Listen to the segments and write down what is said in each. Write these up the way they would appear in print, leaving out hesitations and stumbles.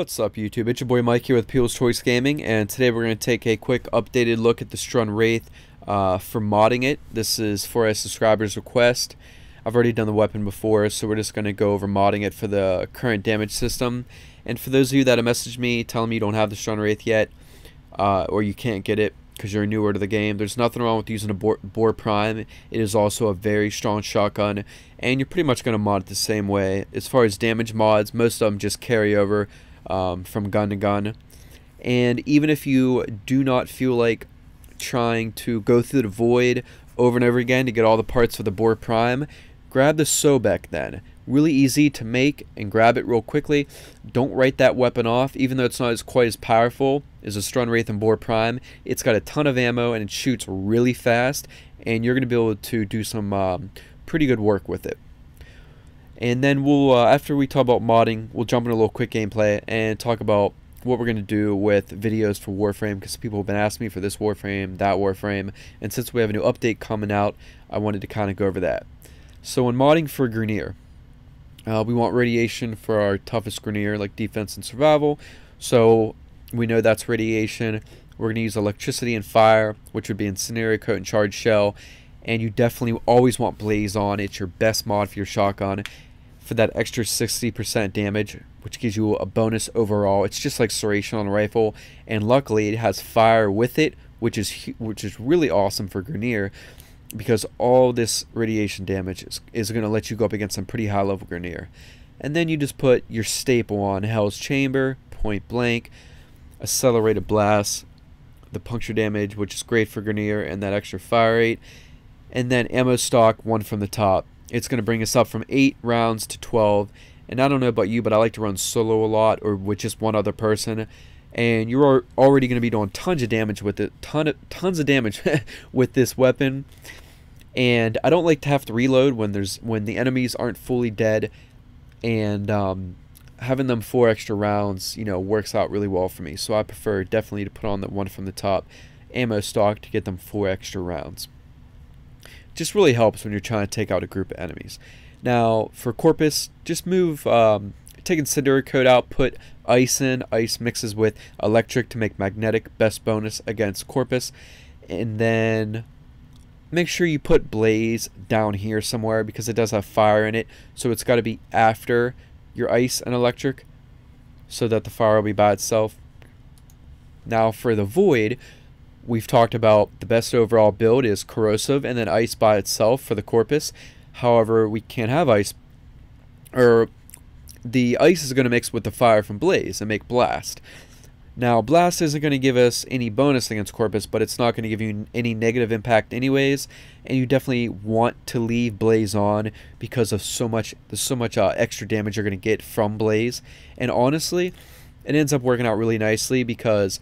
What's up YouTube, it's your boy Mike here with PeoplesChoiceGaming, and today we're going to take a quick updated look at the Strun Wraith for modding it. This is for a subscriber's request. I've already done the weapon before, so we're just going to go over modding it for the current damage system. And for those of you that have messaged me telling me you don't have the Strun Wraith yet, or you can't get it because you're newer to the game, there's nothing wrong with using a Bore Prime. It is also a very strong shotgun, and you're pretty much going to mod it the same way. As far as damage mods, most of them just carry over from gun to gun. And even if you do not feel like trying to go through the void over and over again to get all the parts for the Bore Prime, grab the Sobek then. Really easy to make and grab it real quickly. Don't write that weapon off, even though it's not quite as powerful as a Strun Wraith and Bore Prime. It's got a ton of ammo and it shoots really fast, and you're going to be able to do some pretty good work with it. And then we'll, after we talk about modding, we'll jump into a little quick gameplay and talk about what we're going to do with videos for Warframe, because people have been asking me for this Warframe, that Warframe, and since we have a new update coming out, I wanted to kind of go over that. So in modding for Grineer, we want radiation for our toughest Grineer, like defense and survival. So we know that's radiation. We're going to use electricity and fire, which would be incendiary, coat, and charge shell. And you definitely always want blaze on. It's your best mod for your shotgun for that extra 60% damage, which gives you a bonus overall. It's just like serration on a rifle, and luckily it has fire with it, which is really awesome for Grineer, because all this radiation damage is going to let you go up against some pretty high level Grineer. And then you just put your staple on: Hell's Chamber, point blank, accelerated blast, the puncture damage, which is great for Grineer, and that extra fire rate. And then ammo stock, one from the top. It's going to bring us up from 8 rounds to 12. And I don't know about you, but I like to run solo a lot, or with just one other person. And you're already going to be doing tons of damage with it, tons of damage with this weapon. And I don't like to have to reload when the enemies aren't fully dead. And having them 4 extra rounds, works out really well for me. So I prefer definitely to put on the one from the top ammo stock to get them 4 extra rounds. Just really helps when you're trying to take out a group of enemies. Now for Corpus, just move, take incendiary coat out, put ice in. Ice mixes with electric to make magnetic, best bonus against Corpus. And then make sure you put blaze down here somewhere, because it does have fire in it, so it's got to be after your ice and electric so that the fire will be by itself. Now for the void, we've talked about the best overall build is corrosive and then ice by itself for the Corpus. However, we can't have ice, or the ice is going to mix with the fire from blaze and make blast. Now blast isn't going to give us any bonus against Corpus, but it's not going to give you any negative impact anyways, and you definitely want to leave blaze on because there's so much extra damage you're going to get from blaze. And honestly, it ends up working out really nicely, because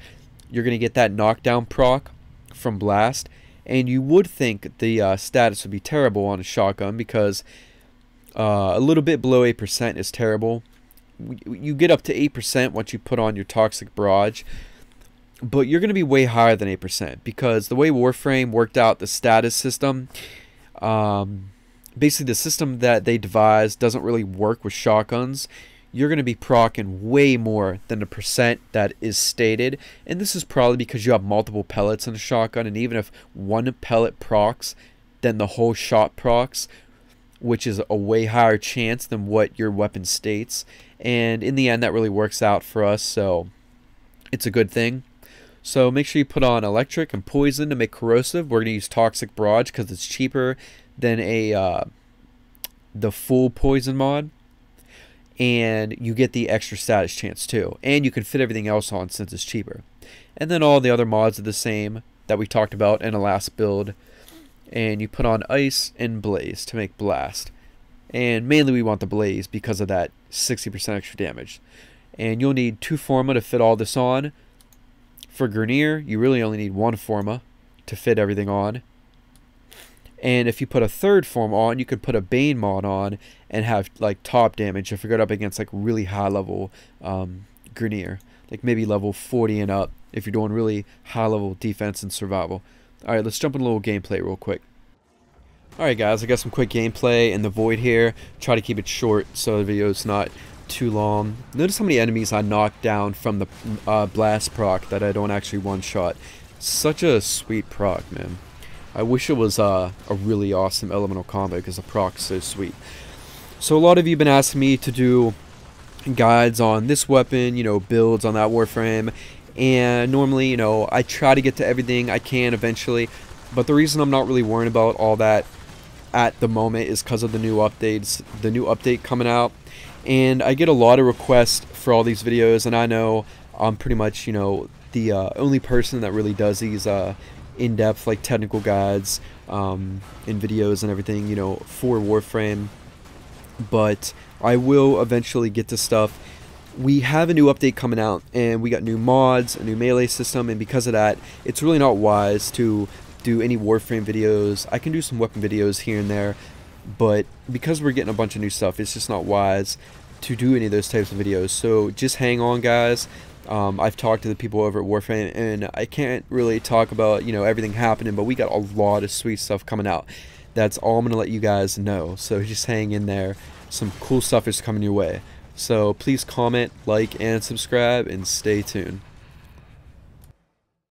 you're going to get that knockdown proc from blast, and you would think the status would be terrible on a shotgun, because a little bit below 8% is terrible. You get up to 8% once you put on your toxic barrage, but you're going to be way higher than 8%, because the way Warframe worked out the status system, basically the system that they devised doesn't really work with shotguns. You're going to be proccing way more than the percent that is stated, and this is probably because you have multiple pellets in a shotgun, and even if one pellet procs, then the whole shot procs, which is a way higher chance than what your weapon states. And in the end, that really works out for us, so it's a good thing. So make sure you put on electric and poison to make corrosive. We're going to use toxic barrage because it's cheaper than the full poison mod, and you get the extra status chance too, and you can fit everything else on since it's cheaper. And then all the other mods are the same that we talked about in the last build, and you put on ice and blaze to make blast. And mainly we want the blaze because of that 60% extra damage. And you'll need 2 forma to fit all this on. For Grineer, you really only need 1 forma to fit everything on. And if you put a 3rd form on, you could put a Bane mod on and have like top damage if you're going up against like really high level Grineer, like maybe level 40 and up if you're doing really high level defense and survival. Alright, let's jump in a little gameplay real quick. Alright guys, I got some quick gameplay in the void here. Try to keep it short so the video is not too long. Notice how many enemies I knocked down from the blast proc that I don't actually one-shot. Such a sweet proc, man. I wish it was a really awesome elemental combo because the proc's so sweet. So a lot of you have been asking me to do guides on this weapon, you know, builds on that Warframe, and normally, you know, I try to get to everything I can eventually, but the reason I'm not really worrying about all that at the moment is because of the new updates, the new update coming out, and I get a lot of requests for all these videos, and I know I'm pretty much, you know, the only person that really does these in-depth, like, technical guides in videos and everything, you know, for Warframe. But I will eventually get to stuff. We have a new update coming out, and we got new mods, a new melee system, and because of that, it's really not wise to do any Warframe videos. I can do some weapon videos here and there, but because we're getting a bunch of new stuff, it's just not wise to do any of those types of videos. So just hang on, guys. I've talked to the people over at Warframe, and I can't really talk about, you know, everything happening, but we got a lot of sweet stuff coming out. That's all I'm going to let you guys know, so just hang in there. Some cool stuff is coming your way. So please comment, like, and subscribe, and stay tuned.